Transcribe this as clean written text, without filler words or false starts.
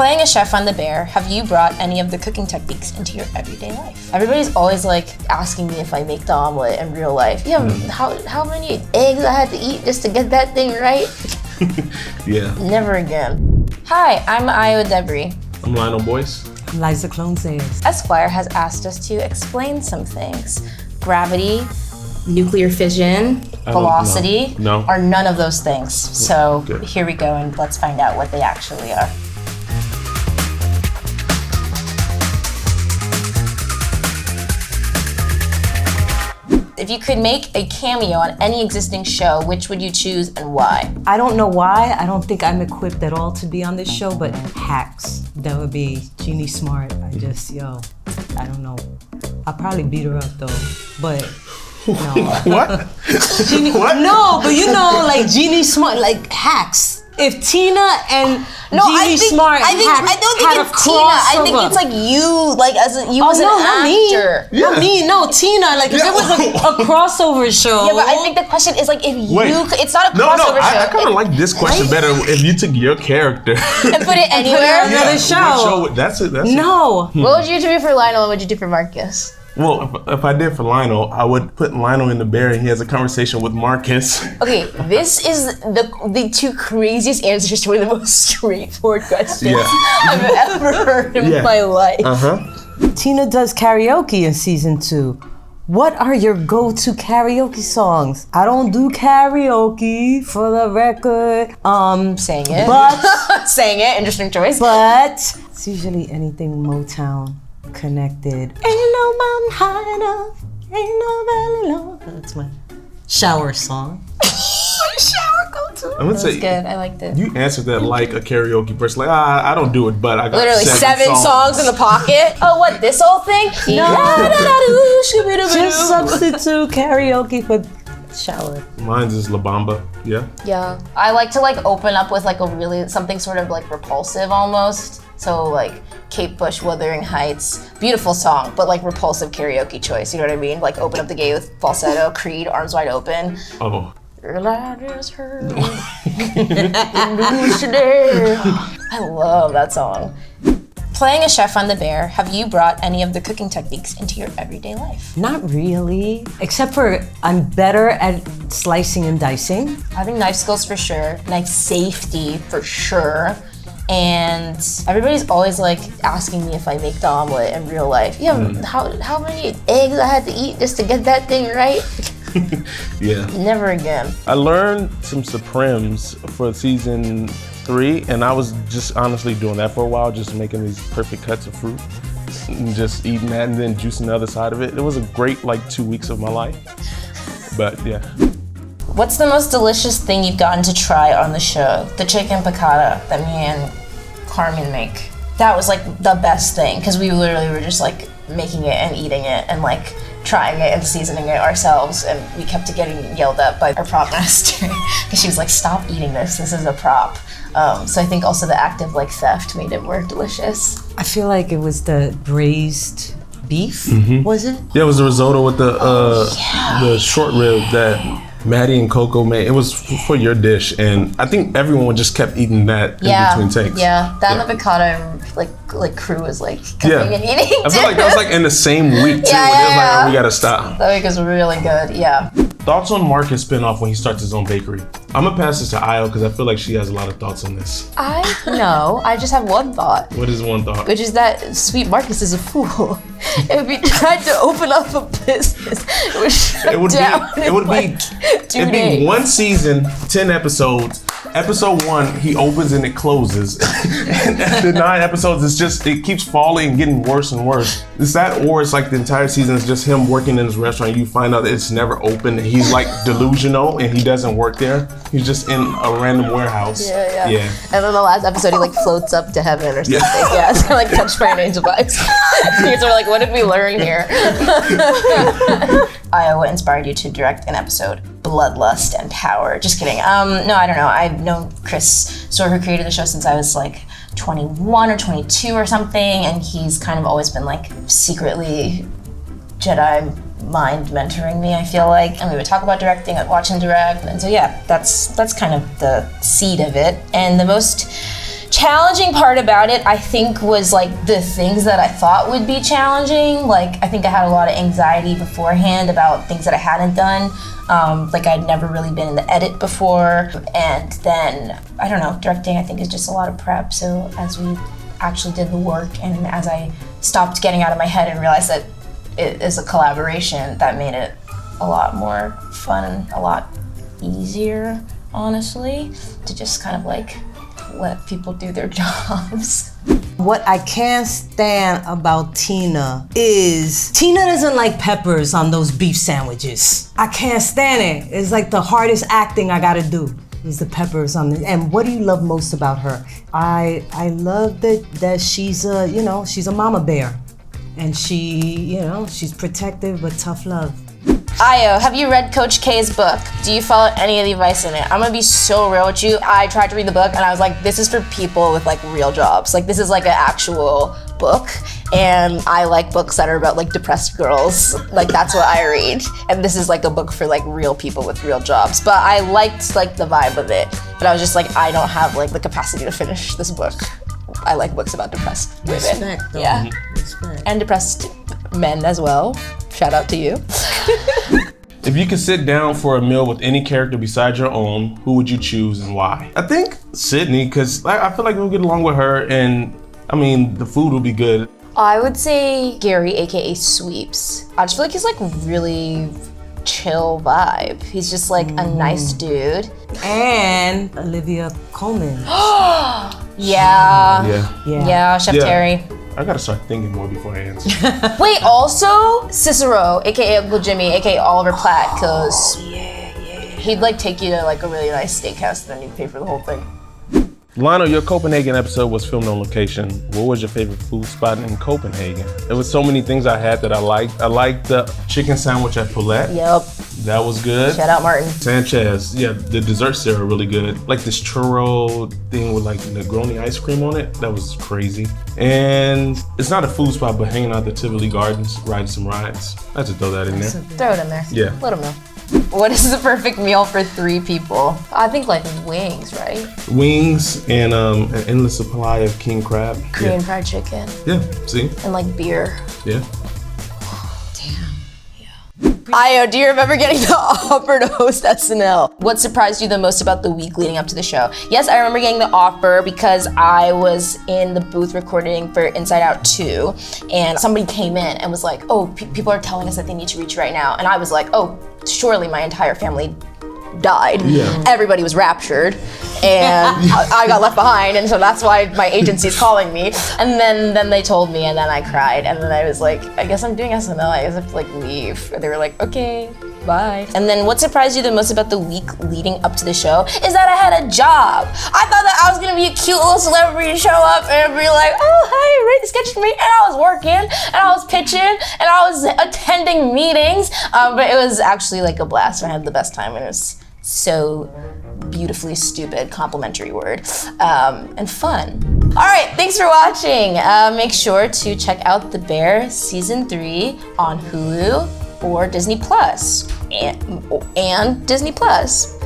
Playing a chef on The Bear, have you brought any of the cooking techniques into your everyday life? Everybody's always like asking me if I make the omelet in real life. Yeah, how many eggs I had to eat just to get that thing right? Yeah. Never again. Hi, I'm Ayo Edebiri. I'm Lionel Boyce. I'm Liza Colón-Zayas. Esquire has asked us to explain some things. Gravity, nuclear fission, velocity, are none of those things. So here we go, and let's find out what they actually are. If you could make a cameo on any existing show, which would you choose and why? I don't know why. I don't think I'm equipped at all to be on this show, but Hacks. That would be Jeannie Smart. I don't know. I'll probably beat her up though, but no. What? Jeannie, what? No, but you know, like Jeannie Smart, like Hacks. If Tina and Jeannie Smart I don't think it's Tina. I think it's like you, like as an actor. Not me. No, Tina. Like if it was a crossover show. Yeah, but I think the question is like if it's not a crossover show. I kind of like this question better. If you took your character and put it anywhere, another show. That's it. No. What would you do for Lionel? And what would you do for Marcus? Well, if I did for Lionel, I would put Lionel in the bear and he has a conversation with Marcus. Okay, this is the two craziest answers to one of the most straightforward questions I've ever heard in my life. Tina does karaoke in season 2. What are your go-to karaoke songs? I don't do karaoke, for the record. Saying it. But saying it, interesting choice. But it's usually anything Motown connected. Ain't no mountain high enough, ain't no valley low. That's my shower song. Shower go-to. I'm gonna say, good. I liked it. You answered that like a karaoke person. Like, I don't do it, but I got literally seven songs in the pocket. Oh, what, this whole thing? No. Just substitute karaoke for shower. Mine's is La Bamba. Yeah. Yeah. I like to like open up with like something sort of like repulsive almost. So like Kate Bush, Wuthering Heights, beautiful song, but like repulsive karaoke choice. You know what I mean? Like open up the gate with falsetto, Creed, Arms Wide Open. Oh. Girl, I just heard. I love that song. Playing a chef on The Bear, have you brought any of the cooking techniques into your everyday life? Not really, except for I'm better at slicing and dicing. I think knife skills for sure, knife safety for sure. And everybody's always like asking me if I make the omelet in real life. Yeah, how many eggs I had to eat just to get that thing right? Yeah. Never again. I learned some Supremes for season 3, and I was just honestly doing that for a while, just making these perfect cuts of fruit and just eating that and then juicing the other side of it. It was a great like 2 weeks of my life, but yeah. What's the most delicious thing you've gotten to try on the show? The chicken piccata that me and Carmen make. That was like the best thing because we literally were just like making it and eating it and like trying it and seasoning it ourselves, and we kept getting yelled at by our prop master because she was like, stop eating this is a prop. So I think also the act of like theft made it more delicious. I feel like it was the braised beef, was it? Yeah, it was the risotto with the short rib that Maddie and Coco made. It was for your dish, and I think everyone just kept eating that in between takes. Yeah, that and the piccata like crew was like coming and eating. I feel like that was like in the same week too. It was like, oh, we gotta stop. That week was really good. Yeah. Thoughts on Marcus spinoff when he starts his own bakery? I'm gonna pass this to Ayo because I feel like she has a lot of thoughts on this. I just have one thought. What is one thought? Which is that sweet Marcus is a fool. If he tried to open up a business, it would be 2 days. Be 1 season, 10 episodes. Episode 1, he opens and it closes. And the 9 episodes, it keeps falling and getting worse and worse. It's that, or it's like the entire season is just him working in his restaurant. You find out that it's never open. He's like delusional and he doesn't work there. He's just in a random warehouse. Yeah. And then the last episode, he like floats up to heaven or something. Yeah, it's kind of like Touched by an Angel vibes. You're sort of like, what did we learn here? Ayo, what inspired you to direct an episode? Bloodlust and Power. Just kidding. No, I don't know. I've known Chris Sawyer, who created the show, since I was like 21 or 22 or something, and he's kind of always been like secretly Jedi mind mentoring me, I feel like. And we would talk about directing, I'd watch him direct. And so yeah, that's kind of the seed of it. And the most challenging part about it, I think, was like the things that I thought would be challenging. Like, I think I had a lot of anxiety beforehand about things that I hadn't done. Like, I'd never really been in the edit before. And then, I don't know, directing, I think, is just a lot of prep. So as we actually did the work, and as I stopped getting out of my head and realized that it is a collaboration, that made it a lot more fun and a lot easier, honestly, to just kind of like let people do their jobs. What I can't stand about Tina is Tina doesn't like peppers on those beef sandwiches. I can't stand it. It's like the hardest acting I gotta do is the peppers on the. And what do you love most about her? I love that she's she's a mama bear, and she's protective but tough love. Ayo, have you read Coach K's book? Do you follow any of the advice in it? I'm gonna be so real with you. I tried to read the book and I was like, this is for people with like real jobs. Like, this is like an actual book, and I like books that are about like depressed girls. Like, that's what I read. And this is like a book for like real people with real jobs. But I liked like the vibe of it. But I was just like, I don't have like the capacity to finish this book. I like books about depressed women. Respect, though. Yeah. Respect. And depressed men as well. Shout out to you. If you could sit down for a meal with any character besides your own, who would you choose and why? I think Sydney, because I feel like we'll get along with her, and I mean, the food will be good. I would say Gary, aka Sweeps. I just feel like he's like really chill vibe. He's just like a nice dude. And Olivia Colman. Yeah, Chef Terry. I gotta start thinking more before I answer. Wait, also Cicero, aka Uncle Jimmy, aka Oliver Platt, because he'd like take you to like a really nice steakhouse and then you'd pay for the whole thing. Lionel, your Copenhagen episode was filmed on location. What was your favorite food spot in Copenhagen? There was so many things I had that I liked. I liked the chicken sandwich at Paulette. Yep. That was good. Shout out Martin. Sanchez, yeah, the desserts there are really good. Like this churro thing with like Negroni ice cream on it, that was crazy. And it's not a food spot, but hanging out at the Tivoli Gardens, riding some rides. I had to throw that in there. Throw it in there. Yeah. Let him know. What is the perfect meal for 3 people? I think like wings, right? Wings and an endless supply of king crab. Korean fried chicken. Yeah, see? And like beer. Yeah. Ayo, do you remember getting the offer to host SNL? What surprised you the most about the week leading up to the show? Yes, I remember getting the offer because I was in the booth recording for Inside Out 2, and somebody came in and was like, oh, people are telling us that they need to reach you right now. And I was like, oh, surely my entire family died. Yeah. Everybody was raptured, and I got left behind, and so that's why my agency's calling me. And then they told me, and then I cried, and then I was like, I guess I'm doing SNL, I guess I have to like leave. And they were like, okay, bye. And then what surprised you the most about the week leading up to the show is that I had a job. I thought that I was gonna be a cute little celebrity to show up and be like, oh, hi, write the sketch for me. And I was working, and I was pitching, and I was attending meetings, but it was actually like a blast. I had the best time, and it was so beautifully stupid complimentary word, and fun. All right, thanks for watching. Make sure to check out The Bear Season 3 on Hulu or Disney Plus and Disney Plus.